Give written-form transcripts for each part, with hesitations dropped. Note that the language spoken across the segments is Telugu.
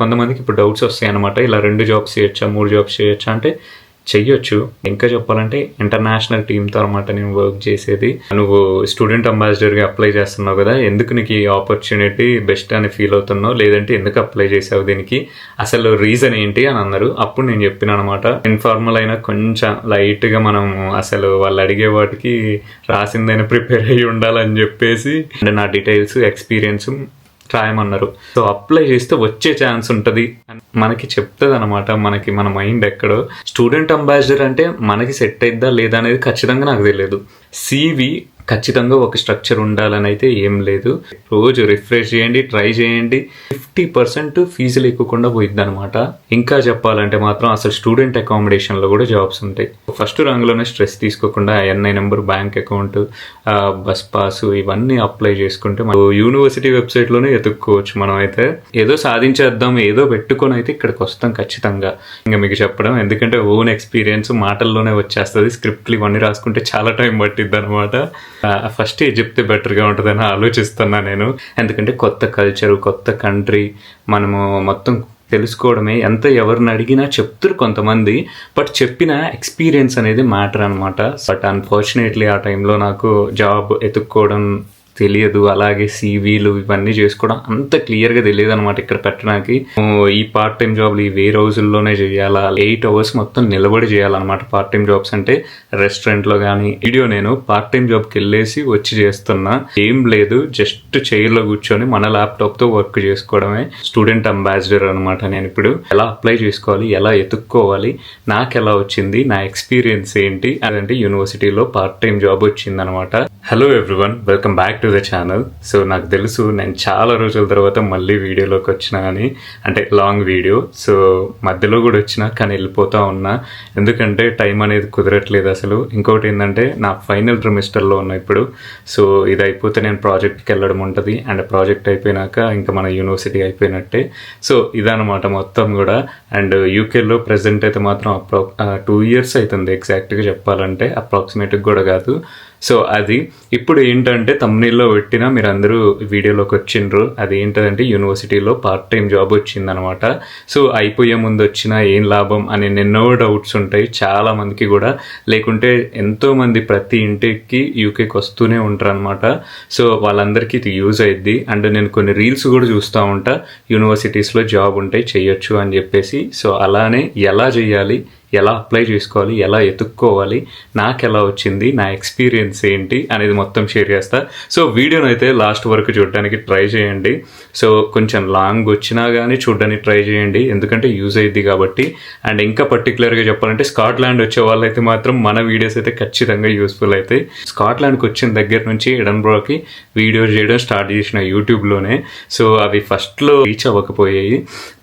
కొంతమందికి ఇప్పుడు డౌట్స్ వస్తాయి అనమాట, ఇలా 2 జాబ్స్ చేయొచ్చా 3 జాబ్స్ చేయొచ్చా అంటే చెయ్యొచ్చు. ఇంకా చెప్పాలంటే ఇంటర్నేషనల్ టీమ్తో అనమాట నేను వర్క్ చేసేది. నువ్వు స్టూడెంట్ అంబాసిడర్గా అప్లై చేస్తున్నావు కదా, ఎందుకు నీకు ఈ ఆపర్చునిటీ బెస్ట్ అని ఫీల్ అవుతున్నావు, లేదంటే ఎందుకు అప్లై చేసావు, దీనికి అసలు రీజన్ ఏంటి అని అన్నారు. అప్పుడు నేను చెప్పిన అనమాట, ఇన్ఫార్మల్ అయినా కొంచెం లైట్గా మనం అసలు వాళ్ళు అడిగే వాటికి రాసిందైనా ప్రిపేర్ అయ్యి ఉండాలని చెప్పేసి నా డీటెయిల్స్ ఎక్స్పీరియన్స్ రాయమన్నారు. సో అప్లై చేస్తే వచ్చే ఛాన్స్ ఉంటుంది అని మనకి చెప్తుంది అనమాట. మనకి మన మైండ్ ఎక్కడో. స్టూడెంట్ అంబాసిడర్ అంటే మనకి సెట్ అయిద్దా లేదా అనేది ఖచ్చితంగా నాకు తెలియదు. CV ఖచ్చితంగా ఒక స్ట్రక్చర్ ఉండాలని అయితే ఏం లేదు. రోజు రిఫ్రెష్ చేయండి, ట్రై చేయండి. 50% ఫీజులు ఎక్కువకుండా పోయిద్ది అనమాట. ఇంకా చెప్పాలంటే మాత్రం అసలు స్టూడెంట్ అకామిడేషన్లో కూడా జాబ్స్ ఉంటాయి. ఫస్ట్ రంగులోనే స్ట్రెస్ తీసుకోకుండా NI number, bank account, bus pass ఇవన్నీ అప్లై చేసుకుంటే మనం యూనివర్సిటీ వెబ్సైట్లోనే ఎత్తుక్కోవచ్చు. మనం అయితే ఏదో సాధించేద్దాం, ఏదో పెట్టుకొని అయితే ఇక్కడికి వస్తాం ఖచ్చితంగా. ఇంకా మీకు చెప్పడం ఎందుకంటే ఓన్ ఎక్స్పీరియన్స్ మాటల్లోనే వచ్చేస్తుంది. స్క్రిప్ట్లు ఇవన్నీ రాసుకుంటే చాలా టైం పట్టిద్ది అనమాట. ఫస్ట్ చెప్తే బెటర్గా ఉంటుందని ఆలోచిస్తున్నా నేను. ఎందుకంటే కొత్త కల్చరు, కొత్త కంట్రీ, మనము మొత్తం తెలుసుకోవడమే. ఎంత ఎవరిని అడిగినా చెప్తారు కొంతమంది, బట్ చెప్పిన ఎక్స్పీరియన్స్ అనేది మ్యాటర్ అనమాట. బట్ అన్ఫార్చునేట్లీ ఆ టైంలో నాకు జాబ్ ఎత్తుక్కోవడం తెలియదు, అలాగే CVలు ఇవన్నీ చేసుకోవడం అంత క్లియర్గా తెలియదు అనమాట. ఇక్కడ పెట్టడానికి ఈ పార్ట్ టైం జాబ్లు ఈ వేరే రోజుల్లోనే చేయాలా, 8 hours మొత్తం నిలబడి చేయాలన్నమాట. పార్ట్ టైం జాబ్స్ అంటే రెస్టారెంట్లో కానీ. వీడియో నేను పార్ట్ టైం జాబ్కి వెళ్ళేసి వచ్చి చేస్తున్నా, ఏం లేదు, జస్ట్ చైర్లో కూర్చొని మన ల్యాప్టాప్తో వర్క్ చేసుకోవడమే. స్టూడెంట్ అంబాసిడర్ అనమాట. నేను ఇప్పుడు ఎలా అప్లై చేసుకోవాలి, ఎలా ఎత్తుక్కోవాలి, నాకు ఎలా వచ్చింది, నా ఎక్స్పీరియన్స్ ఏంటి, అదంటే యూనివర్సిటీలో పార్ట్ టైం జాబ్ వచ్చింది అనమాట. Hello everyone, welcome back to the channel. So నాకు తెలుసు నేను చాలా రోజుల తర్వాత మళ్ళీ వీడియోలోకి వచ్చినా అని, అంటే లాంగ్ వీడియో. సో మధ్యలో కూడా వచ్చినా కానీ వెళ్ళిపోతూ ఉన్నా, ఎందుకంటే టైం అనేది కుదరట్లేదు అసలు. ఇంకోటి ఏంటంటే నా ఫైనల్ ట్రిమిస్టర్లో ఉన్నా ఇప్పుడు. సో ఇది అయిపోతే నేను ప్రాజెక్ట్కి వెళ్ళడం ఉంటుంది, అండ్ ప్రాజెక్ట్ అయిపోయినాక ఇంకా మన యూనివర్సిటీ అయిపోయినట్టే. సో ఇదనమాట మొత్తం కూడా. అండ్ యూకేలో ప్రెజెంట్ అయితే మాత్రం 2 years అవుతుంది ఎగ్జాక్ట్గా చెప్పాలంటే, అప్రాక్సిమేట్గా కూడా కాదు. సో అది ఇప్పుడు ఏంటంటే తమ్నీల్లో పెట్టినా మీరు అందరూ వీడియోలోకి వచ్చిండ్రు. అది ఏంటంటే యూనివర్సిటీలో పార్ట్ టైం జాబ్ వచ్చిందనమాట. సో అయిపోయే ముందు వచ్చినా ఏం లాభం అని ఎన్నో డౌట్స్ ఉంటాయి చాలా మందికి కూడా, లేకుంటే ఎంతోమంది ప్రతి ఇంటికి యూకేకి వస్తూనే ఉంటారు అనమాట. సో వాళ్ళందరికీ ఇది యూజ్ అయ్యిద్ది. అండ్ నేను కొన్ని రీల్స్ కూడా చూస్తూ ఉంటా, యూనివర్సిటీస్లో జాబ్ ఉంటాయి చేయొచ్చు అని చెప్పేసి. సో అలానే ఎలా చేయాలి, ఎలా అప్లై చేసుకోవాలి, ఎలా ఎత్తుక్కోవాలి, నాకు ఎలా వచ్చింది, నా ఎక్స్పీరియన్స్ ఏంటి అనేది మొత్తం షేర్ చేస్తా. సో వీడియోని అయితే లాస్ట్ వరకు చూడడానికి ట్రై చేయండి. సో కొంచెం లాంగ్ వచ్చినా కానీ చూడడానికి ట్రై చేయండి, ఎందుకంటే యూజ్ అయ్యిద్ది కాబట్టి. అండ్ ఇంకా పర్టికులర్గా చెప్పాలంటే స్కాట్లాండ్ వచ్చే వాళ్ళైతే మాత్రం మన వీడియోస్ అయితే ఖచ్చితంగా యూస్ఫుల్ అవుతాయి. స్కాట్లాండ్కి వచ్చిన దగ్గర నుంచి ఎడన్బ్రాకి వీడియో చేయడం స్టార్ట్ చేసిన యూట్యూబ్లోనే. సో అవి ఫస్ట్లో రీచ్ అవ్వకపోయాయి,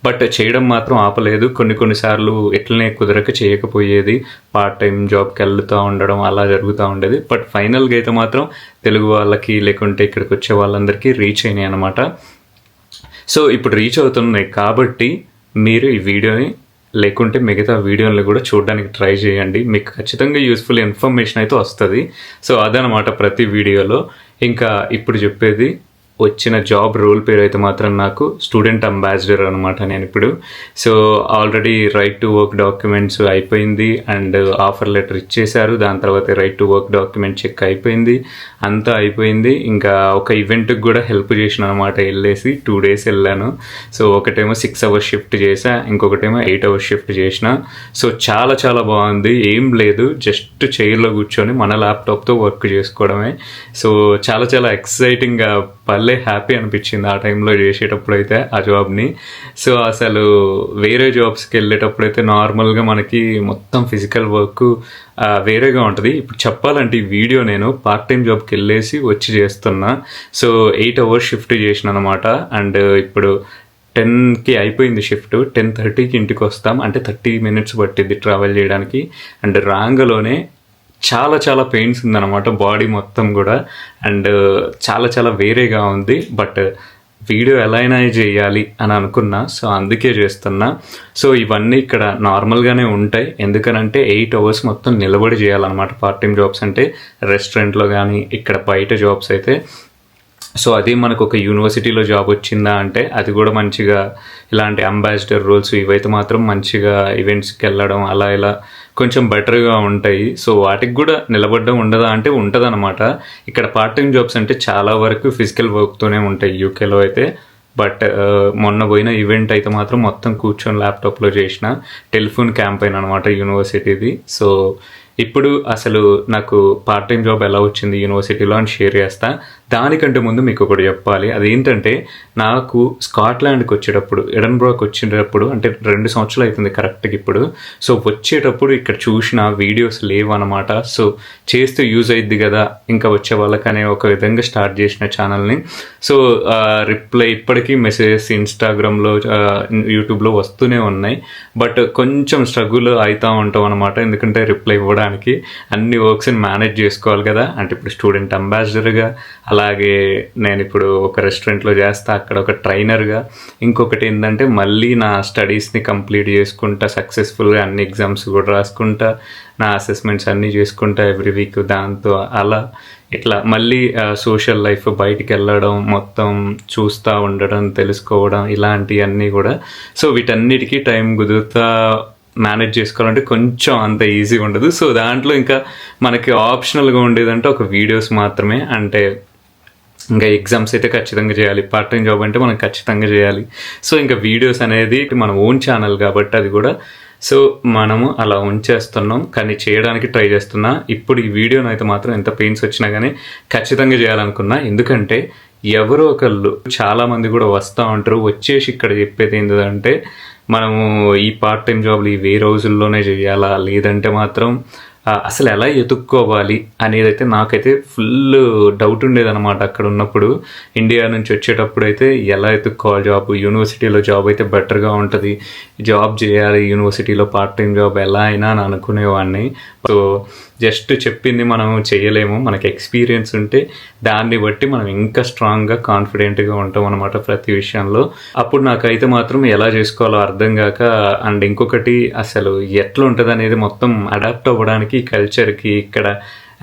బట్ చేయడం మాత్రం ఆపలేదు. కొన్నిసార్లు ఎట్లనే కుదరక చేయకపోయేది, పార్ట్ టైం జాబ్కి వెళ్తూ ఉండడం అలా జరుగుతూ ఉండేది. బట్ ఫైనల్గా అయితే మాత్రం తెలుగు వాళ్ళకి లేకుంటే ఇక్కడికి వచ్చే వాళ్ళందరికీ రీచ్ అయినాయి అనమాట. సో ఇప్పుడు రీచ్ అవుతున్నాయి కాబట్టి మీరు ఈ వీడియోని లేకుంటే మిగతా వీడియోని కూడా చూడడానికి ట్రై చేయండి, మీకు ఖచ్చితంగా యూస్ఫుల్ ఇన్ఫర్మేషన్ అయితే వస్తుంది. సో అదనమాట ప్రతి వీడియోలో. ఇంకా ఇప్పుడు చెప్పేది వచ్చిన జాబ్ రోల్ పేరు అయితే మాత్రం నాకు స్టూడెంట్ అంబాసిడర్ అనమాట నేను ఇప్పుడు. So already right to work documents అయిపోయింది, అండ్ ఆఫర్ లెటర్ ఇచ్చేశారు. దాని తర్వాత right to work document check అయిపోయింది, అంతా అయిపోయింది. ఇంకా ఒక ఈవెంట్కి కూడా హెల్ప్ చేసిన అనమాట, వెళ్ళేసి 2 days వెళ్ళాను. సో ఒకటేమో 6 hours షిఫ్ట్ చేసా, ఇంకొకటేమో 8 hours షిఫ్ట్ చేసిన. సో చాలా చాలా బాగుంది, ఏం లేదు, జస్ట్ చైర్లో కూర్చొని మన ల్యాప్టాప్తో వర్క్ చేసుకోవడమే. సో చాలా చాలా ఎక్సైటింగ్గా భలే హ్యాపీ అనిపించింది ఆ టైంలో చేసేటప్పుడు అయితే ఆ జాబ్ని. సో అసలు వేరే జాబ్స్కి వెళ్ళేటప్పుడు అయితే నార్మల్గా మనకి మొత్తం ఫిజికల్ వర్క్ వేరేగా ఉంటుంది. ఇప్పుడు చెప్పాలంటే ఈ వీడియో నేను పార్ట్ టైం జాబ్కి వెళ్ళేసి వచ్చి చేస్తున్నా. సో 8 hours షిఫ్ట్ చేసిన అనమాట. అండ్ ఇప్పుడు 10కి అయిపోయింది షిఫ్ట్, 10:30కి ఇంటికి వస్తాం, అంటే 30 minutes పట్టింది ట్రావెల్ చేయడానికి. అండ్ రాంగలోనే చాలా చాలా పెయిన్స్ ఉందన్నమాట బాడీ మొత్తం కూడా, అండ్ చాలా చాలా వేరేగా ఉంది. బట్ వీడియో ఎలా అయినా చేయాలి అని అనుకున్నా, సో అందుకే చేస్తున్నా. సో ఇవన్నీ ఇక్కడ నార్మల్గానే ఉంటాయి, ఎందుకనంటే 8 hours మొత్తం నిలబడి చేయాలన్నమాట పార్ట్ టైం జాబ్స్ అంటే. రెస్టారెంట్లో కానీ ఇక్కడ బయట జాబ్స్ అయితే సో అది మనకు ఒక యూనివర్సిటీలో జాబ్ వచ్చిందా అంటే అది కూడా మంచిగా ఇలాంటి అంబాసిడర్ రోల్స్ ఇవైతే మాత్రం మంచిగా ఈవెంట్స్కి వెళ్ళడం అలా ఇలా కొంచెం బెటర్గా ఉంటాయి. సో వాటికి కూడా నిలబడడం ఉండదా అంటే ఉంటుందన్నమాట. ఇక్కడ పార్ట్ టైం జాబ్స్ అంటే చాలా వరకు ఫిజికల్ వర్క్తోనే ఉంటాయి యూకేలో అయితే. బట్ మొన్న పోయిన ఈవెంట్ అయితే మాత్రం మొత్తం కూర్చొని ల్యాప్టాప్లో చేసిన టెలిఫోన్ క్యాంపెయిన్ అనమాట యూనివర్సిటీది. సో ఇప్పుడు అసలు నాకు పార్ట్ టైం జాబ్ ఎలా వచ్చింది యూనివర్సిటీలో అని షేర్ చేస్తా. దానికంటే ముందు మీకు ఒకటి చెప్పాలి. అదేంటంటే నాకు స్కాట్లాండ్కి వచ్చేటప్పుడు ఎడన్బ్రాకి వచ్చేటప్పుడు అంటే 2 సంవత్సరాలు అవుతుంది కరెక్ట్గా ఇప్పుడు. సో వచ్చేటప్పుడు ఇక్కడ చూసిన వీడియోస్ లేవు అనమాట. సో చేస్తే యూజ్ అయ్యిద్ది కదా ఇంకా వచ్చే వాళ్ళకనే ఒక విధంగా స్టార్ట్ చేసిన ఛానల్ని. సో రిప్లై ఇప్పటికీ మెసేజెస్ ఇన్స్టాగ్రామ్లో యూట్యూబ్లో వస్తూనే ఉన్నాయి. బట్ కొంచెం స్ట్రగుల్ అవుతూ ఉంటాం అనమాట. ఎందుకంటే రిప్లై ఇవ్వడానికి అన్ని వర్క్స్ని మేనేజ్ చేసుకోవాలి కదా. అంటే ఇప్పుడు స్టూడెంట్ అంబాసిడర్గా, అలాగే నేను ఇప్పుడు ఒక రెస్టారెంట్లో చేస్తా అక్కడ ఒక ట్రైనర్గా, ఇంకొకటి ఏంటంటే మళ్ళీ నా స్టడీస్ని కంప్లీట్ చేసుకుంటా సక్సెస్ఫుల్గా అన్ని ఎగ్జామ్స్ కూడా రాసుకుంటా, నా అసెస్మెంట్స్ అన్నీ చేసుకుంటా ఎవ్రీ వీక్. దాంతో అలా ఇట్లా మళ్ళీ సోషల్ లైఫ్ బయటికి వెళ్ళడం, మొత్తం చూస్తూ ఉండడం, తెలుసుకోవడం ఇలాంటివన్నీ కూడా. సో వీటన్నిటికీ టైం కుదురుతా మేనేజ్ చేసుకోవాలంటే కొంచెం అంత ఈజీగా ఉండదు. సో దాంట్లో ఇంకా మనకి ఆప్షనల్గా ఉండేదంటే ఒక వీడియోస్ మాత్రమే. అంటే ఇంకా ఎగ్జామ్స్ అయితే ఖచ్చితంగా చేయాలి, పార్ట్ టైం జాబ్ అంటే మనం ఖచ్చితంగా చేయాలి. సో ఇంకా వీడియోస్ అనేది మన ఓన్ ఛానల్ కాబట్టి అది కూడా సో మనము అలా ఉంచేస్తున్నాం, కానీ చేయడానికి ట్రై చేస్తున్నా. ఇప్పుడు ఈ వీడియోని అయితే మాత్రం ఎంత పెయిన్స్ వచ్చినా కానీ ఖచ్చితంగా చేయాలనుకున్నా. ఎందుకంటే ఎవరో ఒకళ్ళు చాలామంది కూడా వస్తూ ఉంటారు, వచ్చేసి ఇక్కడ చెప్పేది ఏంటంటే మనము ఈ పార్ట్ టైం జాబ్లు ఈ రోజుల్లోనే చేయాలా, లేదంటే మాత్రం అసలు ఎలా ఎతుక్కోవాలి అనేది అయితే నాకైతే ఫుల్ డౌట్ ఉండేదన్నమాట. అక్కడ ఉన్నప్పుడు ఇండియా నుంచి వచ్చేటప్పుడు అయితే ఎలా ఎతుక్కోవాలి జాబ్, యూనివర్సిటీలో జాబ్ అయితే బెటర్గా ఉంటుంది, జాబ్ చేయాలి యూనివర్సిటీలో పార్ట్ టైం జాబ్ ఎలా అయినా అని అనుకునేవాడిని. సో జస్ట్ చెప్పింది మనం చేయలేము, మనకి ఎక్స్పీరియన్స్ ఉంటే దాన్ని బట్టి మనం ఇంకా స్ట్రాంగ్గా కాన్ఫిడెంట్గా ఉంటాం అనమాట ప్రతి విషయంలో. అప్పుడు నాకైతే మాత్రం ఎలా చేసుకోవాలో అర్థం కాక, అండ్ ఇంకొకటి అసలు ఎట్లా ఉంటుంది అనేది మొత్తం అడాప్ట్ అవ్వడానికి కల్చర్కి, ఇక్కడ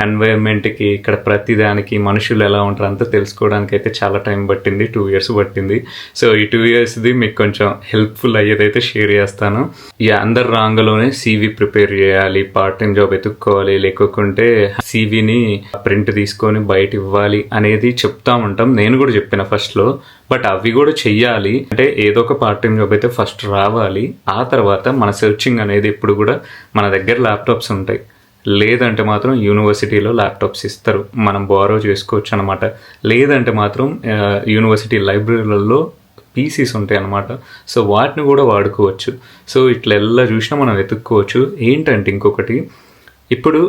ఎన్వైర్న్మెంట్కి, ఇక్కడ ప్రతిదానికి మనుషులు ఎలా ఉంటారు అంతా తెలుసుకోవడానికి అయితే చాలా టైం పట్టింది. 2 years పట్టింది. సో ఈ 2 yearsది మీకు కొంచెం హెల్ప్ఫుల్ అయ్యేదైతే షేర్ చేస్తాను. ఈ అందరు రాంగలోనే CV ప్రిపేర్ చేయాలి, పార్ట్ టైం జాబ్ ఎత్తుక్కోవాలి, లేకుంటే CVని ప్రింట్ తీసుకొని బయట ఇవ్వాలి అనేది చెప్తా ఉంటాం. నేను కూడా చెప్పిన ఫస్ట్లో. బట్ అవి కూడా చెయ్యాలి. అంటే ఏదో ఒక పార్ట్ టైం జాబ్ అయితే ఫస్ట్ రావాలి. ఆ తర్వాత మన సెర్చింగ్ అనేది ఎప్పుడు కూడా మన దగ్గర ల్యాప్టాప్స్ ఉంటాయి, లేదంటే మాత్రం యూనివర్సిటీలో ల్యాప్టాప్స్ ఇస్తారు, మనం బారో చేసుకోవచ్చు అనమాట. లేదంటే మాత్రం యూనివర్సిటీ లైబ్రరీలలో PCs ఉంటాయి అన్నమాట. సో వాటిని కూడా వాడుకోవచ్చు. సో ఇట్లా ఎలా చూసినా మనం వెతుక్కోవచ్చు. ఏంటంటే ఇంకొకటి, ఇప్పుడు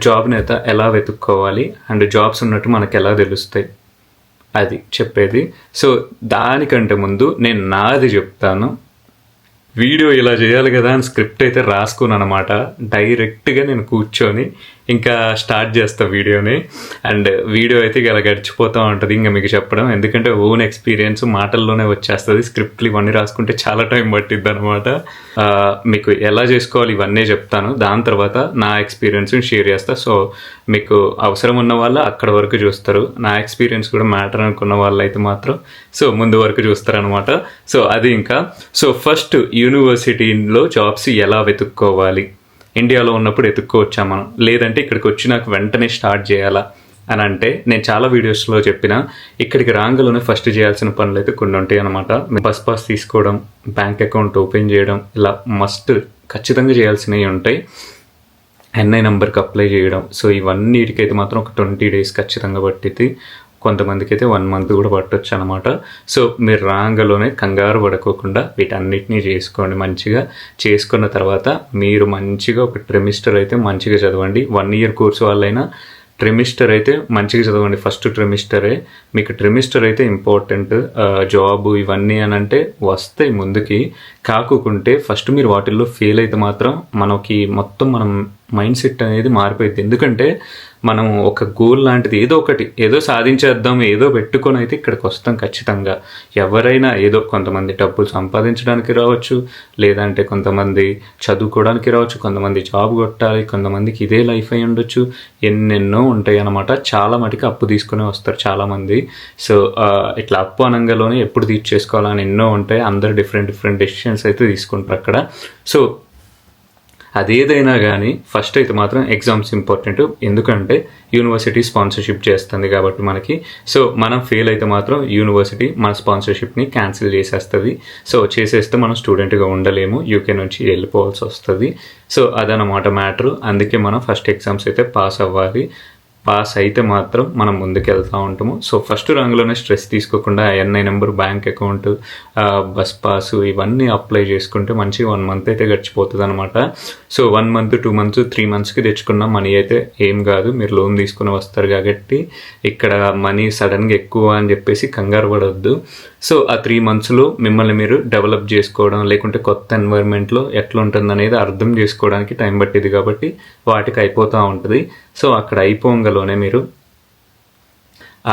జాబ్ని అయితే ఎలా వెతుక్కోవాలి అండ్ జాబ్స్ ఉన్నట్టు మనకు ఎలా తెలుస్తాయి అది చెప్పేది. సో దానికంటే ముందు నేను నాది చెప్తాను. వీడియో ఇలా చేయాలి కదా అని స్క్రిప్ట్ అయితే రాసుకున్నాను అనమాట. డైరెక్ట్గా నేను కూర్చొని ఇంకా స్టార్ట్ చేస్తా వీడియోని. అండ్ వీడియో అయితే ఇలా గడిచిపోతూ ఉంటుంది ఇంకా మీకు చెప్పడం, ఎందుకంటే ఓన్ ఎక్స్పీరియన్స్ మాటల్లోనే వచ్చేస్తుంది. స్క్రిప్ట్లు ఇవన్నీ రాసుకుంటే చాలా టైం పట్టిద్ది అనమాట. మీకు ఎలా చేసుకోవాలి ఇవన్నీ చెప్తాను, దాని తర్వాత నా ఎక్స్పీరియన్స్ని షేర్ చేస్తా. సో మీకు అవసరం ఉన్న వాళ్ళు అక్కడ వరకు చూస్తారు, నా ఎక్స్పీరియన్స్ కూడా మ్యాటర్ అనుకున్న వాళ్ళు అయితే మాత్రం సో ముందు వరకు చూస్తారు అనమాట. సో అది ఇంకా సో ఫస్ట్ యూనివర్సిటీలో జాబ్స్ ఎలా వెతుక్కోవాలి, ఇండియాలో ఉన్నప్పుడు ఎత్తుక్కోవచ్చా మనం, లేదంటే ఇక్కడికి వచ్చినాక వెంటనే స్టార్ట్ చేయాలా అని అంటే, నేను చాలా వీడియోస్లో చెప్పిన ఇక్కడికి రాంగలోనే ఫస్ట్ చేయాల్సిన పనులు అయితే కొన్ని ఉంటాయి అనమాట. బస్ పాస్ తీసుకోవడం, బ్యాంక్ అకౌంట్ ఓపెన్ చేయడం, ఇలా మస్ట్ ఖచ్చితంగా చేయాల్సినవి ఉంటాయి. NI నెంబర్కి అప్లై చేయడం. సో ఇవన్నిటికైతే మాత్రం ఒక 20 days ఖచ్చితంగా పట్టిద్ది. కొంతమందికి అయితే 1 month కూడా పట్టొచ్చు అనమాట. సో మీరు రాంగలోనే కంగారు పడుకోకుండా వీటన్నిటినీ చేసుకోండి. మంచిగా చేసుకున్న తర్వాత మీరు మంచిగా ఒక ట్రిమిస్టర్ అయితే మంచిగా చదవండి. 1 year కోర్సు వాళ్ళైనా ట్రిమిస్టర్ అయితే మంచిగా చదవండి. ఫస్ట్ ట్రిమిస్టరే మీకు, ట్రిమిస్టర్ అయితే ఇంపార్టెంట్. జాబ్ ఇవన్నీ అని అంటే వస్తాయి ముందుకి, కాకుంటే ఫస్ట్ మీరు వాటిల్లో ఫెయిల్ అయితే మాత్రం మనకి మొత్తం మనం మైండ్ సెట్ అనేది మారిపోయింది. ఎందుకంటే మనం ఒక గోల్ లాంటిది ఏదో సాధించేద్దాం ఏదో పెట్టుకొని అయితే ఇక్కడికి వస్తాం ఖచ్చితంగా. ఎవరైనా ఏదో కొంతమంది డబ్బులు సంపాదించడానికి రావచ్చు, లేదంటే కొంతమంది చదువుకోవడానికి రావచ్చు, కొంతమంది జాబ్ కొట్టాలి, కొంతమందికి ఇదే లైఫ్ అయి ఉండొచ్చు, ఎన్నెన్నో ఉంటాయి అన్నమాట. చాలా మటుకు అప్పు తీసుకునే వస్తారు చాలామంది. సో ఇట్లా అప్పు అనంగాలోనే ఎప్పుడు తీర్చేసుకోవాలని ఎన్నో ఉంటాయి. అందరు డిఫరెంట్ డెసిషన్స్ అయితే తీసుకుంటారు అక్కడ. సో అదేదైనా కానీ ఫస్ట్ అయితే మాత్రం ఎగ్జామ్స్ ఇంపార్టెంట్. ఎందుకంటే యూనివర్సిటీ స్పాన్సర్షిప్ చేస్తుంది కాబట్టి మనకి. సో మనం ఫెయిల్ అయితే మాత్రం యూనివర్సిటీ మన స్పాన్సర్షిప్ని క్యాన్సిల్ చేసేస్తుంది. సో చేసేస్తే మనం స్టూడెంట్గా ఉండలేము, యూకే నుంచి వెళ్ళిపోవాల్సి వస్తుంది. సో అదనమాట మ్యాటర్. అందుకే మనం ఫస్ట్ ఎగ్జామ్స్ అయితే పాస్ అవ్వాలి. పాస్ అయితే మాత్రం మనం ముందుకు వెళ్తూ ఉంటాము. సో ఫస్ట్ రంగులోనే స్ట్రెస్ తీసుకోకుండా NI number, bank account, bus pass ఇవన్నీ అప్లై చేసుకుంటే మంచిగా 1 మంత్ అయితే గడిచిపోతుంది అనమాట. సో 1 మంత్ 2 మంత్స్ 3 మంత్స్కి తెచ్చుకున్న మనీ అయితే ఏం కాదు. మీరు లోన్ తీసుకుని వస్తారు కాబట్టి ఇక్కడ మనీ సడన్గా ఎక్కువ అని చెప్పేసి కంగారు పడవద్దు. సో ఆ 3 మంత్స్లో మిమ్మల్ని మీరు డెవలప్ చేసుకోవడం, లేకుంటే కొత్త ఎన్వైర్న్మెంట్లో ఎట్లా ఉంటుంది అనేది అర్థం చేసుకోవడానికి టైం పట్టింది కాబట్టి వాటికి అయిపోతూ ఉంటుంది. సో అక్కడ అయిపోగానే మీరు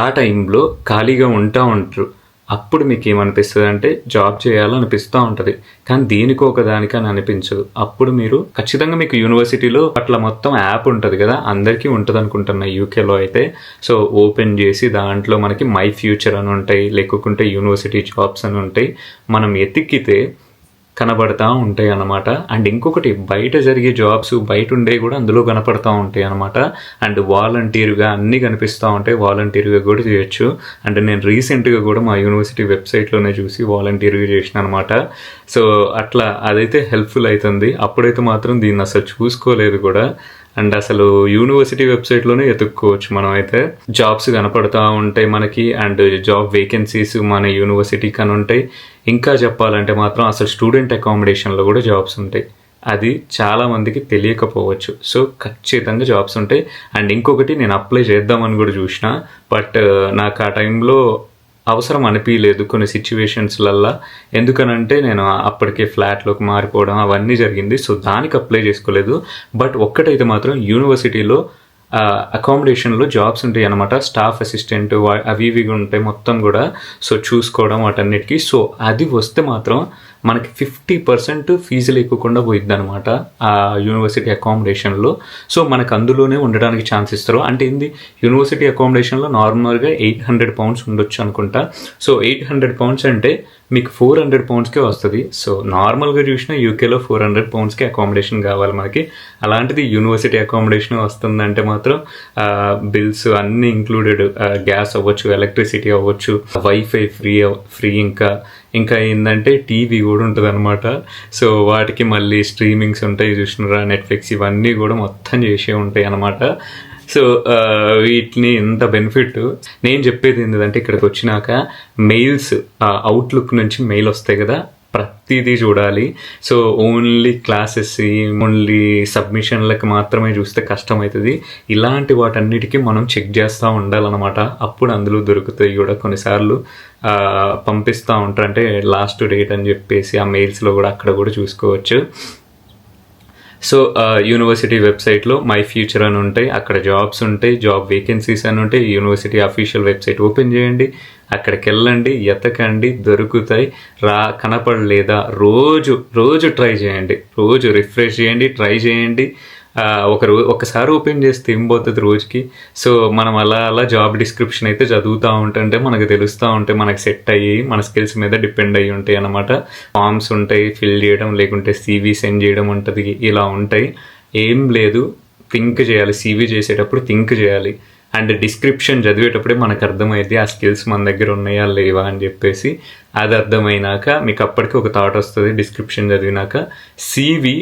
ఆ టైంలో ఖాళీగా ఉంటారు. అప్పుడు మీకు ఏమనిపిస్తుంది అంటే జాబ్ చేయాలనిపిస్తూ ఉంటుంది, కానీ దేనికో ఒక దానికి అని అనిపించదు. అప్పుడు మీరు ఖచ్చితంగా మీకు యూనివర్సిటీలో అట్లా మొత్తం యాప్ ఉంటుంది కదా, అందరికీ ఉంటుంది అనుకుంటున్నా యూకేలో అయితే. సో ఓపెన్ చేసి దాంట్లో మనకి మై ఫ్యూచర్ అని ఉంటాయి, లేకుంటే యూనివర్సిటీ జాబ్స్ అని ఉంటాయి. మనం ఎతికితే కనబడతా ఉంటాయి అన్నమాట. అండ్ ఇంకొకటి బయట జరిగే జాబ్స్ బయట ఉండే కూడా అందులో కనపడతా ఉంటాయి అనమాట. అండ్ వాలంటీర్గా అన్నీ కనిపిస్తూ ఉంటాయి, వాలంటీర్గా కూడా చేయొచ్చు. అండ్ నేను రీసెంట్గా కూడా మా యూనివర్సిటీ వెబ్సైట్లోనే చూసి వాలంటీర్గా చేసిన అనమాట. సో అట్లా అదైతే హెల్ప్ఫుల్ అవుతుంది. అప్పుడైతే మాత్రం దీన్ని అసలు చూసుకోలేదు కూడా. అండ్ అసలు యూనివర్సిటీ వెబ్సైట్లోనే ఎత్తుక్కోవచ్చు మనం అయితే. జాబ్స్ కనపడతా ఉంటాయి మనకి, అండ్ జాబ్ వేకెన్సీస్ మన యూనివర్సిటీకి అని ఉంటాయి. ఇంకా చెప్పాలంటే మాత్రం అసలు స్టూడెంట్ అకామిడేషన్లో కూడా జాబ్స్ ఉంటాయి. అది చాలామందికి తెలియకపోవచ్చు. సో ఖచ్చితంగా జాబ్స్ ఉంటాయి. అండ్ ఇంకొకటి నేను అప్లై చేద్దామని కూడా చూసిన, బట్ నాకు ఆ టైంలో అవసరం అనిపించలేదు కొన్ని సిచ్యువేషన్స్లల్లా. ఎందుకనంటే నేను అప్పటికే ఫ్లాట్లోకి మారిపోవడం అవన్నీ జరిగింది. సో దానికి అప్లై చేసుకోలేదు. బట్ ఒక్కటైతే మాత్రం యూనివర్సిటీలో అకామిడేషన్లో జాబ్స్ ఉంటాయి అనమాట. స్టాఫ్ అసిస్టెంట్ అవి ఇవి ఉంటాయి మొత్తం కూడా. సో చూసుకోవడం వాటన్నిటికీ. సో అది వస్తే మాత్రం మనకి 50% ఫీజు లేకుండా పోయిద్ది అనమాట ఆ యూనివర్సిటీ అకామిడేషన్లో. సో మనకు అందులోనే ఉండడానికి ఛాన్స్ ఇస్తారు. అంటే ఏంది, యూనివర్సిటీ అకామిడేషన్లో నార్మల్గా £800 ఉండొచ్చు అనుకుంటా. సో £800 అంటే మీకు £400కే వస్తుంది. సో నార్మల్గా చూసినా యూకేలో £400కి అకామిడేషన్ కావాలి మనకి. అలాంటిది యూనివర్సిటీ అకామిడేషన్ వస్తుందంటే మాత్రం బిల్స్ అన్నీ ఇంక్లూడెడ్. గ్యాస్ అవ్వచ్చు, ఎలక్ట్రిసిటీ అవ్వచ్చు, వైఫై ఫ్రీ, ఇంకా ఏంటంటే టీవీ కూడా ఉంటుంది అనమాట. సో వాటికి మళ్ళీ స్ట్రీమింగ్స్ ఉంటాయి చూసినారా, నెట్ఫ్లిక్స్ ఇవన్నీ కూడా మొత్తం చేసే ఉంటాయి అనమాట. సో వీటిని ఎంత బెనిఫిట్. నేను చెప్పేది ఏంటంటే ఇక్కడికి వచ్చినాక మెయిల్స్, అవుట్లుక్ నుంచి మెయిల్ వస్తాయి కదా, ప్రతిదీ చూడాలి. సో ఓన్లీ క్లాసెస్, ఓన్లీ సబ్మిషన్లకు మాత్రమే చూస్తే కష్టమవుతుంది. ఇలాంటి వాటన్నిటికీ మనం చెక్ చేస్తూ ఉండాలన్నమాట. అప్పుడు అందులో దొరుకుతాయి కూడా. కొన్నిసార్లు పంపిస్తూ ఉంటారు, అంటే లాస్ట్ డేట్ అని చెప్పేసి ఆ మెయిల్స్లో కూడా అక్కడ కూడా చూసుకోవచ్చు. సో యూనివర్సిటీ వెబ్సైట్లో మై ఫ్యూచర్ అని ఉంటాయి, అక్కడ జాబ్స్ ఉంటాయి, జాబ్ వేకెన్సీస్ అని ఉంటాయి. యూనివర్సిటీ అఫీషియల్ వెబ్సైట్ ఓపెన్ చేయండి, అక్కడికి వెళ్ళండి, ఎతకండి, దొరుకుతాయి. కనపడలేదా రోజు ట్రై చేయండి, రోజు రిఫ్రెష్ చేయండి, ట్రై చేయండి. ఒకసారి ఓపెన్ చేస్తే ఏం పోతుంది రోజుకి. సో మనం అలా జాబ్ డిస్క్రిప్షన్ అయితే చదువుతూ ఉంటుంటే మనకు తెలుస్తూ ఉంటాయి, మనకు సెట్ అయ్యి మన స్కిల్స్ మీద డిపెండ్ అయ్యి ఉంటాయి అన్నమాట. ఫామ్స్ ఉంటాయి, ఫిల్ చేయడం, లేకుంటే సీవీ సెండ్ చేయడం ఉంటుంది, ఇలా ఉంటాయి. ఏం లేదు, థింక్ చేయాలి. సీవీ చేసేటప్పుడు థింక్ చేయాలి. అండ్ డిస్క్రిప్షన్ చదివేటప్పుడే మనకు అర్థమైంది ఆ స్కిల్స్ మన దగ్గర ఉన్నాయా లేవా అని చెప్పేసి. అది అర్థమైనాక మీకు అప్పటికి ఒక థాట్ వస్తుంది. డిస్క్రిప్షన్ చదివినాక సీవీ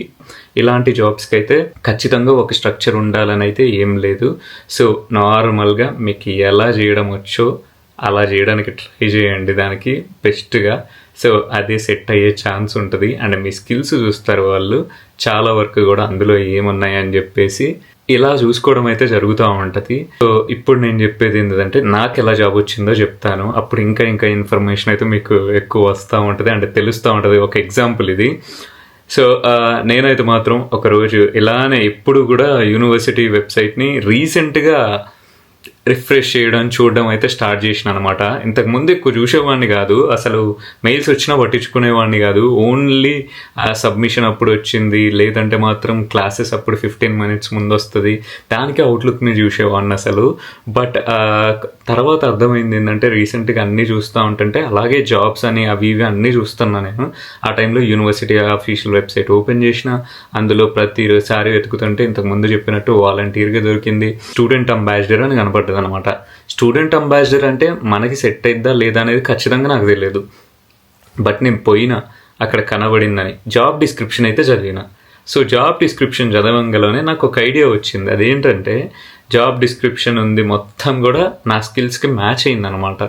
ఇలాంటి జాబ్స్కి అయితే ఖచ్చితంగా ఒక స్ట్రక్చర్ ఉండాలని అయితే ఏం లేదు. సో నార్మల్గా మీకు ఎలా చేయడం వచ్చో అలా చేయడానికి ట్రై చేయండి దానికి బెస్ట్గా. సో అదే సెట్ అయ్యే ఛాన్స్ ఉంటుంది. అండ్ మీ స్కిల్స్ చూస్తారు వాళ్ళు, చాలా వరకు కూడా అందులో ఏమున్నాయని చెప్పేసి ఇలా చూసుకోవడం అయితే జరుగుతూ ఉంటుంది. సో ఇప్పుడు నేను చెప్పేది ఏంటంటే నాకు ఎలా జాబ్ వచ్చిందో చెప్తాను. అప్పుడు ఇంకా ఇన్ఫర్మేషన్ అయితే మీకు ఎక్కువ వస్తూ ఉంటుంది, అంటే తెలుస్తూ ఉంటుంది. ఒక ఎగ్జాంపుల్ ఇది. సో నేనైతే మాత్రం ఒకరోజు ఇలానే ఎప్పుడు కూడా యూనివర్సిటీ వెబ్సైట్ని రీసెంట్గా రిఫ్రెష్ చేయడం చూడడం అయితే స్టార్ట్ చేసిన అనమాట. ఇంతకుముందు ఎక్కువ చూసేవాడిని కాదు, అసలు మెయిల్స్ వచ్చినా పట్టించుకునేవాడిని కాదు. ఓన్లీ సబ్మిషన్ అప్పుడు వచ్చింది, లేదంటే మాత్రం క్లాసెస్ అప్పుడు 15 minutes ముందు వస్తుంది, దానికి అవుట్లుక్ని చూసేవాడిని అసలు. బట్ తర్వాత అర్థమైంది ఏంటంటే రీసెంట్గా అన్నీ చూస్తూ ఉంటుంటే, అలాగే జాబ్స్ అని అవి ఇవి అన్నీ చూస్తున్నా నేను. ఆ టైంలో యూనివర్సిటీ అఫీషియల్ వెబ్సైట్ ఓపెన్ చేసిన, అందులో ప్రతిసారి వెతుకుతుంటే ఇంతకుముందు చెప్పినట్టు వాలంటీర్గా దొరికింది స్టూడెంట్ అంబాసిడర్ అని కనపడ్డది అనమాట. స్టూడెంట్ అంబాసిడర్ అంటే మనకి సెట్ అయిద్దా లేదా అనేది ఖచ్చితంగా నాకు తెలియదు. బట్ నేను పోయినా అక్కడ కనబడిందని జాబ్ డిస్క్రిప్షన్ అయితే చదివిన. సో జాబ్ డిస్క్రిప్షన్ చదవంగానే నాకు ఒక ఐడియా వచ్చింది. అదేంటంటే జాబ్ డిస్క్రిప్షన్ ఉంది మొత్తం కూడా నా స్కిల్స్కి మ్యాచ్ అయింది అనమాట.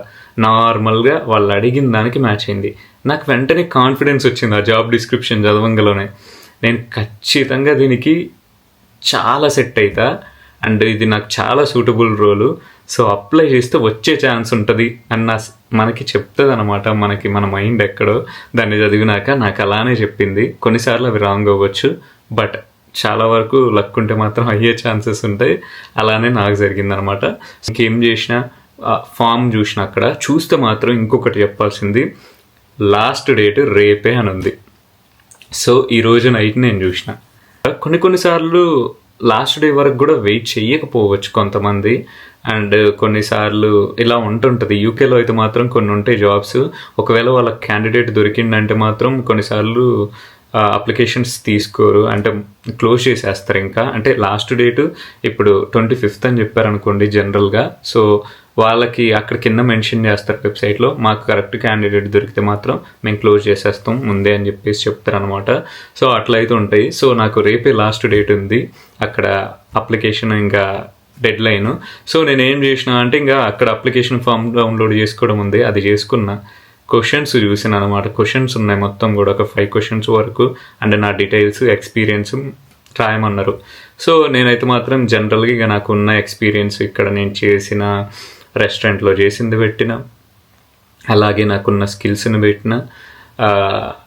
నార్మల్గా వాళ్ళు అడిగిన దానికి మ్యాచ్ అయింది. నాకు వెంటనే కాన్ఫిడెన్స్ వచ్చింది ఆ జాబ్ డిస్క్రిప్షన్ చదవంగానే. నేను ఖచ్చితంగా దీనికి చాలా సెట్ అవుతా అండ్ ఇది నాకు చాలా సూటబుల్ రోలు, సో అప్లై చేస్తే వచ్చే ఛాన్స్ ఉంటుంది అన్న మనకి చెప్తుంది అనమాట. మన మైండ్ ఎక్కడో దాన్ని చదివినాక నాకు అలానే చెప్పింది. కొన్నిసార్లు అవి రాంగ్ అవ్వచ్చు, బట్ చాలా వరకు లక్ ఉంటే మాత్రం అయ్యే ఛాన్సెస్ ఉంటాయి. అలానే నాకు జరిగిందనమాట. ఇంకేం చేసినా ఫామ్ చూసిన అక్కడ చూస్తే మాత్రం ఇంకొకటి చెప్పాల్సింది, లాస్ట్ డేట్ రేపే అని ఉంది. సో ఈరోజు నైట్ నేను చూసిన. కొన్నిసార్లు లాస్ట్ డే వరకు కూడా వెయిట్ చేయకపోవచ్చు కొంతమంది, అండ్ కొన్నిసార్లు ఇలా ఉంటుంటుంది. యూకేలో అయితే మాత్రం కొన్ని ఉంటాయి జాబ్స్, ఒకవేళ వాళ్ళ క్యాండిడేట్ దొరికిందంటే మాత్రం కొన్నిసార్లు అప్లికేషన్స్ తీసుకోరు, అంటే క్లోజ్ చేసేస్తారు. ఇంకా అంటే లాస్ట్ డేటు ఇప్పుడు 25th అని చెప్పారనుకోండి జనరల్గా, సో వాళ్ళకి అక్కడ కింద మెన్షన్ చేస్తారు వెబ్సైట్లో, మాకు కరెక్ట్ క్యాండిడేట్ దొరికితే మాత్రం మేము క్లోజ్ చేసేస్తాం ముందే అని చెప్పేసి చెప్తారనమాట. సో అట్లయితే ఉంటాయి. సో నాకు రేపే లాస్ట్ డేట్ ఉంది అక్కడ అప్లికేషన్, ఇంకా డెడ్ లైన్. సో నేనేం చేసిన అంటే ఇంకా అక్కడ అప్లికేషన్ ఫామ్ డౌన్లోడ్ చేసుకోవడం ఉంది, అది చేసుకున్నా. క్వశ్చన్స్ చూసిన అనమాట. క్వశ్చన్స్ ఉన్నాయి మొత్తం కూడా ఒక 5 questions వరకు, అండ్ నా డీటెయిల్స్ ఎక్స్పీరియన్స్ రాయమన్నారు. సో నేనైతే మాత్రం జనరల్గా ఇక నాకున్న ఎక్స్పీరియన్స్, ఇక్కడ నేను చేసిన రెస్టారెంట్లో చేసింది పెట్టిన, అలాగే నాకున్న స్కిల్స్ని పెట్టిన.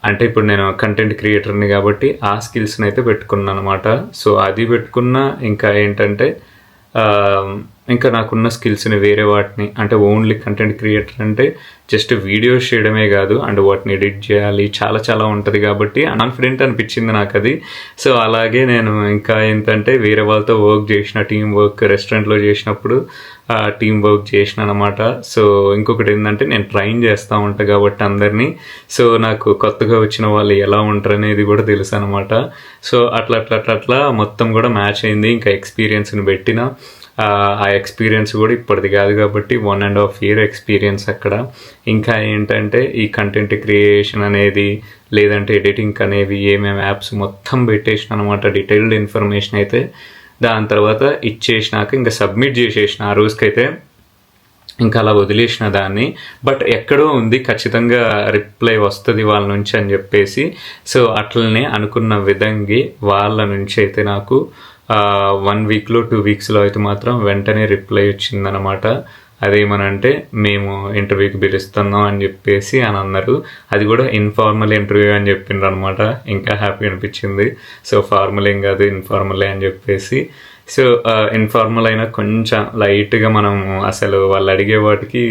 అంటే ఇప్పుడు నేను కంటెంట్ క్రియేటర్ని కాబట్టి ఆ స్కిల్స్ని అయితే పెట్టుకున్నాను అనమాట. సో అది పెట్టుకున్నా. ఇంకా ఏంటంటే ఇంకా నాకున్న స్కిల్స్ని వేరే వాటిని, అంటే ఓన్లీ కంటెంట్ క్రియేటర్ అంటే జస్ట్ వీడియోస్ చేయడమే కాదు, అండ్ వాటిని ఎడిట్ చేయాలి, చాలా చాలా ఉంటుంది కాబట్టి కాన్ఫిడెంట్ అనిపించింది నాకు అది. సో అలాగే నేను ఇంకా ఏంటంటే వేరే వాళ్ళతో వర్క్ చేసిన, టీం వర్క్ రెస్టారెంట్లో చేసినప్పుడు టీం వర్క్ చేసిన అనమాట. సో ఇంకొకటి ఏంటంటే నేను ట్రైన్ చేస్తూ ఉంటాను కాబట్టి అందరినీ, సో నాకు కొత్తగా వచ్చిన వాళ్ళు ఎలా ఉంటారు అనేది కూడా తెలుసు అనమాట. సో అట్లా మొత్తం కూడా మ్యాచ్ అయింది. ఇంకా ఎక్స్పీరియన్స్ని పెట్టిన, ఆ ఎక్స్పీరియన్స్ కూడా ఇప్పటిది కాదు కాబట్టి 1.5 year ఎక్స్పీరియన్స్ అక్కడ. ఇంకా ఏంటంటే ఈ కంటెంట్ క్రియేషన్ అనేది, లేదంటే ఎడిటింగ్ అనేవి, ఏమేమి యాప్స్ మొత్తం పెట్టేసిన అనమాట, డీటెయిల్డ్ ఇన్ఫర్మేషన్ అయితే. దాని తర్వాత ఇచ్చేసినాక ఇంకా సబ్మిట్ చేసేసిన ఆ రోజుకైతే, ఇంకా అలా వదిలేసిన దాన్ని. బట్ ఎక్కడో ఉంది ఖచ్చితంగా రిప్లై వస్తుంది వాళ్ళ నుంచి అని చెప్పేసి. సో అట్లనే అనుకున్న విధంగా వాళ్ళ నుంచి అయితే నాకు 1 weekలో 2 weeksలో అయితే మాత్రం వెంటనే రిప్లై వచ్చిందనమాట. అదేమనంటే మేము ఇంటర్వ్యూకి పిలుస్తున్నాం అని చెప్పేసి అని అన్నారు. అది కూడా ఇన్ఫార్మల్ ఇంటర్వ్యూ అని చెప్పిండ్రు అనమాట. ఇంకా హ్యాపీ అనిపించింది. సో ఫార్మల్ ఏం కాదు, ఇన్ఫార్మలే అని చెప్పేసి. సో ఇన్ఫార్మల్ అయినా కొంచెం లైట్గా మనం అసలు వాళ్ళు అడిగే వాటికి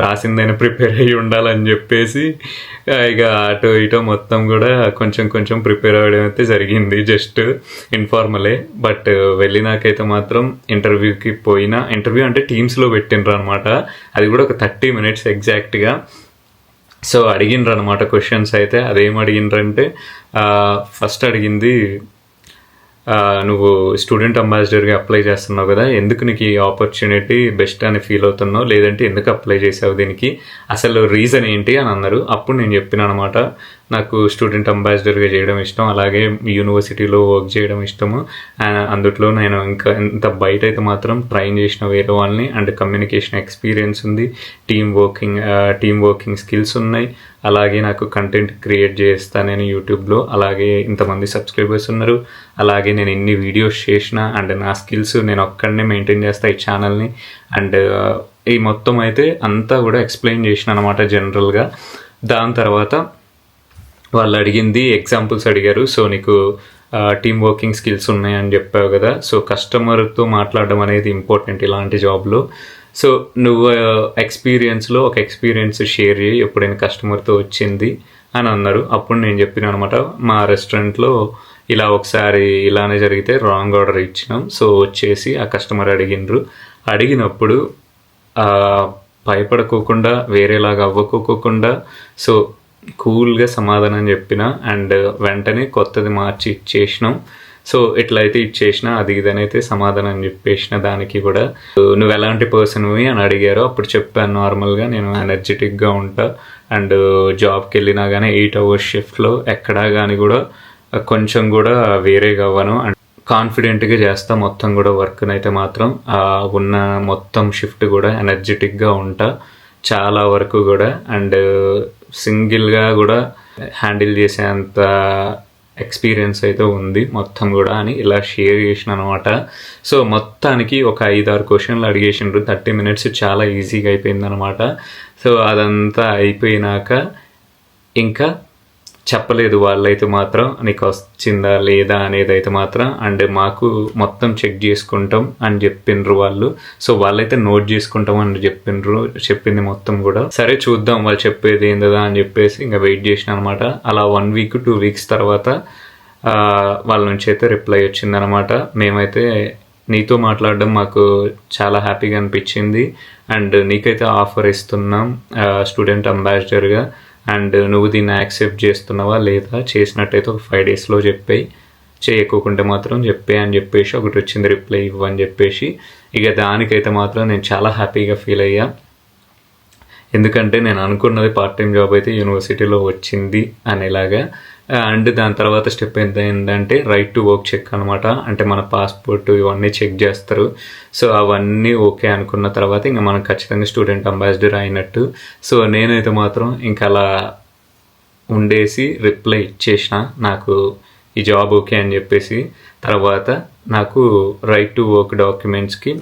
రాసిందైనా ప్రిపేర్ అయ్యి ఉండాలని చెప్పేసి ఇక అటు ఇటో మొత్తం కూడా కొంచెం ప్రిపేర్ అవ్వడం అయితే జరిగింది. జస్ట్ ఇన్ఫార్మలే. బట్ వెళ్ళినాకైతే మాత్రం ఇంటర్వ్యూకి పోయినా, ఇంటర్వ్యూ అంటే టీమ్స్లో పెట్టిండ్రు అనమాట. అది కూడా ఒక 30 minutes ఎగ్జాక్ట్గా. సో అడిగిండ్రు అనమాట క్వశ్చన్స్ అయితే. అదేం అడిగిండ్రంటే ఫస్ట్ అడిగింది, నువ్వు స్టూడెంట్ అంబాసిడర్గా అప్లై చేస్తున్నావు కదా, ఎందుకు నీకు ఈ ఆపర్చునిటీ బెస్ట్ అని ఫీల్ అవుతున్నావు, లేదంటే ఎందుకు అప్లై చేసావు, దీనికి అసలు రీజన్ ఏంటి అని అన్నారు. అప్పుడు నేను చెప్పిన అనమాట, నాకు స్టూడెంట్ అంబాసిడర్గా చేయడం ఇష్టం, అలాగే వర్సిటీలో వర్క్ చేయడం ఇష్టము. అందుట్లో నేను ఇంకా ఇంత బయట అయితే మాత్రం ట్రైన్ చేసిన వేరే వాళ్ళని, అండ్ కమ్యూనికేషన్ ఎక్స్పీరియన్స్ ఉంది, టీమ్ వర్కింగ్ స్కిల్స్ ఉన్నాయి, అలాగే నాకు కంటెంట్ క్రియేట్ చేస్తాను నేను యూట్యూబ్లో, అలాగే ఇంతమంది సబ్స్క్రైబర్స్ ఉన్నారు, అలాగే నేను ఎన్ని వీడియోస్ చేసిన, అండ్ నా స్కిల్స్ నేను ఒక్కడనే మెయింటైన్ చేస్తా ఈ ఛానల్ని, అండ్ ఈ మొత్తం అయితే అంతా కూడా ఎక్స్ప్లెయిన్ చేసిన అనమాట జనరల్గా. దాని తర్వాత వాళ్ళు అడిగింది ఎగ్జాంపుల్స్ అడిగారు. సో నీకు టీమ్ వర్కింగ్ స్కిల్స్ ఉన్నాయని చెప్పావు కదా, సో కస్టమర్తో మాట్లాడడం అనేది ఇంపార్టెంట్ ఇలాంటి జాబ్లో. సో నువ్వు ఎక్స్పీరియన్స్లో ఒక ఎక్స్పీరియన్స్ షేర్ చేయి ఎప్పుడైనా కస్టమర్తో వచ్చింది అని అన్నారు. అప్పుడు నేను చెప్పిన అనమాట, మా రెస్టారెంట్లో ఇలా ఒకసారి ఇలానే జరిగితే రాంగ్ ఆర్డర్ ఇచ్చినాం. సో వచ్చేసి ఆ కస్టమర్ అడిగినప్పుడు భయపడుకోకుండా వేరేలాగా అవ్వకోకుండా సో కూల్గా సమాధానం చెప్పిన అండ్ వెంటనే కొత్తది మార్చి ఇచ్చేసినాం. సో ఎట్లయితే ఇచ్చేసినా అది ఇదనైతే సమాధానం చెప్పేసిన. దానికి కూడా నువ్వు ఎలాంటి పర్సన్వి అని అడిగారో అప్పుడు చెప్పాను, నార్మల్గా నేను ఎనర్జెటిక్గా ఉంటా అండ్ జాబ్కి వెళ్ళినా కానీ 8 hours షిఫ్ట్లో ఎక్కడా కానీ కూడా కొంచెం కూడా వేరేగా అవ్వను అండ్ కాన్ఫిడెంట్గా చేస్తా మొత్తం కూడా వర్క్ని అయితే మాత్రం ఉన్న మొత్తం షిఫ్ట్ కూడా ఎనర్జెటిక్గా ఉంటా చాలా వరకు కూడా అండ్ సింగిల్గా కూడా హ్యాండిల్ చేసేంత ఎక్స్పీరియన్స్ అయితే ఉంది మొత్తం కూడా అని ఇలా షేర్ చేసిన అనమాట. సో మొత్తానికి ఒక 5-6 క్వశ్చన్లు అడిగేసిండ్రు. 30 minutes చాలా ఈజీగా అయిపోయింది అనమాట. సో అదంతా అయిపోయినాక ఇంకా చెప్పలేదు వాళ్ళైతే మాత్రం నీకు వచ్చిందా లేదా అనేది అయితే మాత్రం అండ్ మాకు మొత్తం చెక్ చేసుకుంటాం అని చెప్పిండ్రు వాళ్ళు. సో వాళ్ళైతే నోట్ చేసుకుంటాం అని చెప్పింది మొత్తం కూడా. సరే చూద్దాం వాళ్ళు చెప్పేది ఏందా అని చెప్పేసి ఇంకా వెయిట్ చేసిన అనమాట. అలా 1 week 2 weeks తర్వాత వాళ్ళ నుంచి అయితే రిప్లై వచ్చిందనమాట. మేమైతే నీతో మాట్లాడడం మాకు చాలా హ్యాపీగా అనిపించింది అండ్ నీకైతే ఆఫర్ ఇస్తున్నాం స్టూడెంట్ అంబాసిడర్గా అండ్ నువ్వు దీన్ని యాక్సెప్ట్ చేస్తున్నావా లేదా, చేసినట్టయితే ఒక 5 daysలో చెప్పాయి, చేయకోకుంటే మాత్రం చెప్పే అని చెప్పేసి ఒకటి వచ్చింది రిప్లై ఇవ్వని చెప్పేసి. ఇక దానికైతే మాత్రం నేను చాలా హ్యాపీగా ఫీల్ అయ్యా. ఎందుకంటే నేను అనుకున్నది పార్ట్ టైం జాబ్ అయితే యూనివర్సిటీలో వచ్చింది అనేలాగా. అండ్ దాని తర్వాత స్టెప్ ఏంటంటే రైట్ టు వర్క్ చెక్ అనమాట. అంటే మన పాస్పోర్ట్ ఇవన్నీ చెక్ చేస్తారు. సో అవన్నీ ఓకే అనుకున్న తర్వాత ఇంకా మనం ఖచ్చితంగా స్టూడెంట్ అంబాసిడర్ అయినట్టు. సో నేనైతే మాత్రం ఇంకా అలా ఉండేసి రిప్లై ఇచ్చేసిన నాకు ఈ జాబ్ ఓకే అని చెప్పేసి. తర్వాత నాకు రైట్ టు వర్క్ డాక్యుమెంట్స్కి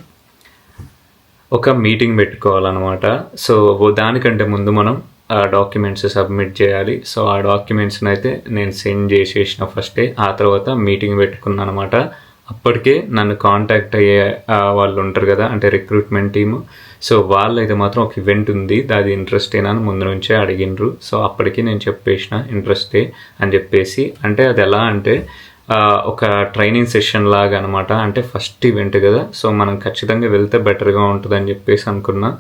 ఒక మీటింగ్ పెట్టుకోవాలన్నమాట. సో దానికంటే ముందు మనం ఆ డాక్యుమెంట్స్ సబ్మిట్ చేయాలి. సో ఆ డాక్యుమెంట్స్ని అయితే నేను సెండ్ చేసేసిన ఫస్టే. ఆ తర్వాత మీటింగ్ పెట్టుకున్నాను అనమాట. అప్పటికే నన్ను కాంటాక్ట్ అయ్యే వాళ్ళు ఉంటారు కదా, అంటే రిక్రూట్మెంట్ టీము. సో వాళ్ళైతే మాత్రం ఒక ఈవెంట్ ఉంది, అది ఇంట్రెస్టేనా అని ముందు నుంచే అడిగినరు. సో అప్పటికి నేను చెప్పేసిన ఇంట్రెస్టే అని చెప్పేసి. అంటే అది ఎలా అంటే ఒక ట్రైనింగ్ సెషన్ లాగా అనమాట. అంటే ఫస్ట్ ఈవెంట్ కదా, సో మనం ఖచ్చితంగా వెళ్తే బెటర్గా ఉంటుందని చెప్పేసి అనుకున్నా.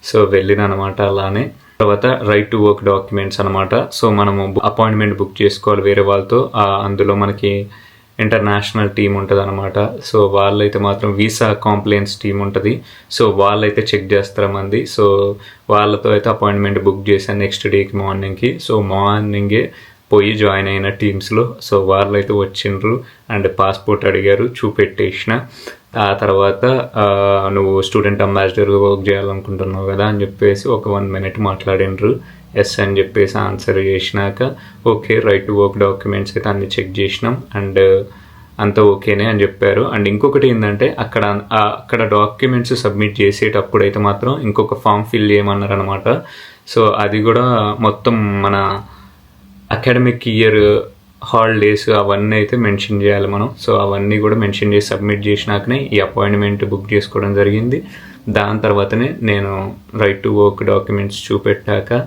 సో వెళ్ళిన అనమాట. అలానే తర్వాత రైట్ టు వర్క్ డాక్యుమెంట్స్ అనమాట. సో మనము అపాయింట్మెంట్ బుక్ చేసుకోవాలి వేరే వాళ్ళతో. అందులో మనకి ఇంటర్నేషనల్ టీం ఉంటుంది అనమాట. సో వాళ్ళైతే మాత్రం వీసా కాంప్లైన్స్ టీం ఉంటుంది. సో వాళ్ళైతే చెక్ చేస్తారు మంది. సో వాళ్ళతో అయితే అపాయింట్మెంట్ బుక్ చేశాను నెక్స్ట్ డేకి మార్నింగ్కి. సో మార్నింగే పోయి జాయిన్ అయిన టీమ్స్లో. సో వాళ్ళైతే వచ్చిండ్రు అండ్ పాస్పోర్ట్ అడిగారు, చూపెట్టేసిన. ఆ తర్వాత నువ్వు స్టూడెంట్ అంబాసిడర్గా వర్క్ చేయాలనుకుంటున్నావు కదా అని చెప్పేసి ఒక 1 minute మాట్లాడినరు. ఎస్ అని చెప్పేసి ఆన్సర్ చేసినాక okay right to work documents అయితే అన్ని చెక్ చేసినాం అండ్ అంతా ఓకేనే అని చెప్పారు. అండ్ ఇంకొకటి ఏంటంటే అక్కడ డాక్యుమెంట్స్ సబ్మిట్ చేసేటప్పుడు అయితే మాత్రం ఇంకొక ఫామ్ ఫిల్ చేయమన్నారు అనమాట. సో అది కూడా మొత్తం మన అకాడమిక్ ఇయర్ హాలిడేస్ అవన్నీ అయితే మెన్షన్ చేయాలి మనం. సో అవన్నీ కూడా మెన్షన్ చేసి సబ్మిట్ చేసినాకనే ఈ అపాయింట్మెంట్ బుక్ చేసుకోవడం జరిగింది. దాని తర్వాతనే నేను రైట్ టు వర్క్ డాక్యుమెంట్స్ చూపెట్టాక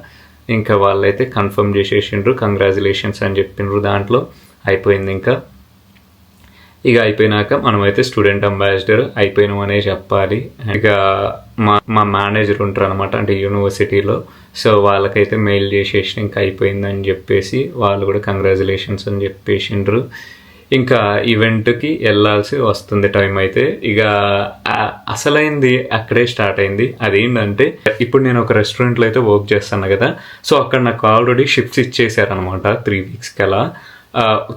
ఇంకా వాళ్ళైతే కన్ఫర్మ్ చేసేసిండ్రు, కంగ్రాచులేషన్స్ అని చెప్పిండ్రు. దాంట్లో అయిపోయింది. ఇంకా ఇక అయిపోయినాక మనమైతే స్టూడెంట్ అంబాసిడర్ అయిపోయినాం అనే చెప్పాలి. ఇక మా మేనేజర్ ఉంటారు అనమాట, అంటే యూనివర్సిటీలో. సో వాళ్ళకైతే మెయిల్ చేసేసి ఇంకా అయిపోయిందని చెప్పేసి వాళ్ళు కూడా కంగ్రాచులేషన్స్ అని చెప్పేసిండ్రు. ఇంకా ఈవెంట్కి వెళ్ళాల్సి వస్తుంది టైం అయితే. ఇక అసలైంది అక్కడే స్టార్ట్ అయింది. అదేంటంటే ఇప్పుడు నేను ఒక రెస్టారెంట్లో అయితే వర్క్ చేస్తాను కదా. సో అక్కడ నాకు ఆల్రెడీ షిఫ్ట్స్ ఇచ్చేసారనమాట 3 weeksకి అలా.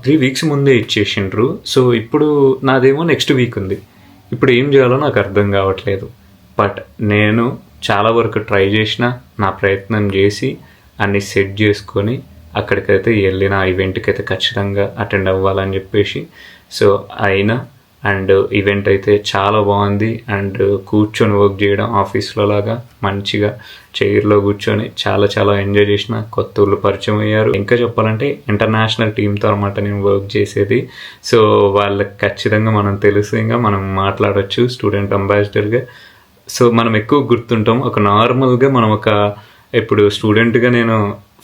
3 weeks ముందే ఇచ్చేసిండ్రు. సో ఇప్పుడు నాదేమో నెక్స్ట్ వీక్ ఉంది. ఇప్పుడు ఏం చేయాలో నాకు అర్థం కావట్లేదు. బట్ నేను చాలా వరకు ట్రై చేసిన, నా ప్రయత్నం చేసి అన్ని సెట్ చేసుకొని అక్కడికైతే వెళ్ళిన ఈవెంట్కి అయితే ఖచ్చితంగా అటెండ్ అవ్వాలని చెప్పేసి. సో అయినా అండ్ ఈవెంట్ అయితే చాలా బాగుంది. అండ్ కూర్చొని వర్క్ చేయడం ఆఫీస్లో లాగా మంచిగా చైర్లో కూర్చొని చాలా చాలా ఎంజాయ్ చేసిన. కొత్త వాళ్ళు పరిచయం అయ్యారు. ఇంకా చెప్పాలంటే ఇంటర్నేషనల్ టీంతో అనమాట నేను వర్క్ చేసేది. సో వాళ్ళకి ఖచ్చితంగా మనం తెలుసు, ఇంకా మనం మాట్లాడవచ్చు స్టూడెంట్ అంబాసిడర్గా. సో మనం ఎక్కువ గుర్తుంటాం. ఒక నార్మల్గా మనం ఇప్పుడు స్టూడెంట్గా నేను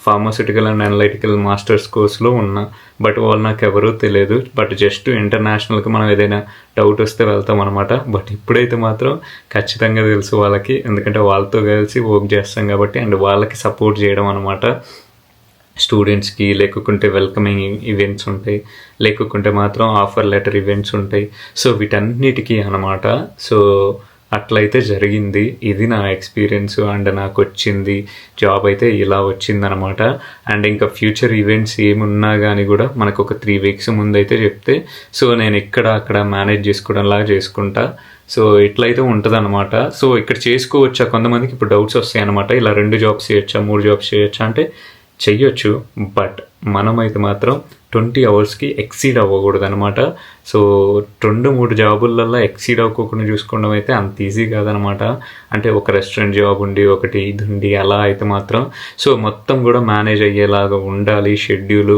ఫార్మాస్యూటికల్ అండ్ అనలైటికల్ మాస్టర్స్ కోర్స్లో ఉన్నా. బట్ వాళ్ళు నాకు ఎవరూ తెలియదు. బట్ జస్ట్ ఇంటర్నేషనల్కి మనం ఏదైనా డౌట్ వస్తే వెళ్తాం అనమాట. బట్ ఇప్పుడైతే మాత్రం ఖచ్చితంగా తెలుసు వాళ్ళకి, ఎందుకంటే వాళ్ళతో కలిసి వర్క్ చేస్తాం కాబట్టి. అండ్ వాళ్ళకి సపోర్ట్ చేయడం అనమాట. స్టూడెంట్స్కి లేకుంటే వెల్కమింగ్ ఈవెంట్స్ ఉంటాయి, లేకుంటే మాత్రం ఆఫర్ లెటర్ ఈవెంట్స్ ఉంటాయి. సో వీటన్నిటికీ అనమాట. సో అట్లయితే జరిగింది. ఇది నా ఎక్స్పీరియన్స్. అండ్ నాకు వచ్చింది జాబ్ అయితే ఇలా వచ్చిందనమాట. అండ్ ఇంకా ఫ్యూచర్ ఈవెంట్స్ ఏమున్నా కానీ కూడా మనకు ఒక 3 weeks ముందు అయితే చెప్తే సో నేను అక్కడ మేనేజ్ చేసుకోవడంలాగా చేసుకుంటా. సో ఇట్లయితే ఉంటుంది అనమాట. సో ఇక్కడ చేసుకోవచ్చా, కొంతమందికి ఇప్పుడు డౌట్స్ వస్తాయి అనమాట. ఇలా 2 jobs చేయొచ్చా, 3 jobs చేయొచ్చా అంటే చెయ్యొచ్చు. బట్ మనమైతే మాత్రం 20 hours ఎక్సీడ్ అవ్వకూడదు అనమాట. సో 2-3 జాబులలో ఎక్సీడ్ అవ్వకుండా చూసుకోవడం అయితే అంత ఈజీ కాదనమాట. అంటే ఒక రెస్టారెంట్ జాబ్ ఉండి ఒకటి ఇది ఉండి అలా అయితే మాత్రం సో మొత్తం కూడా మేనేజ్ అయ్యేలాగా ఉండాలి షెడ్యూలు.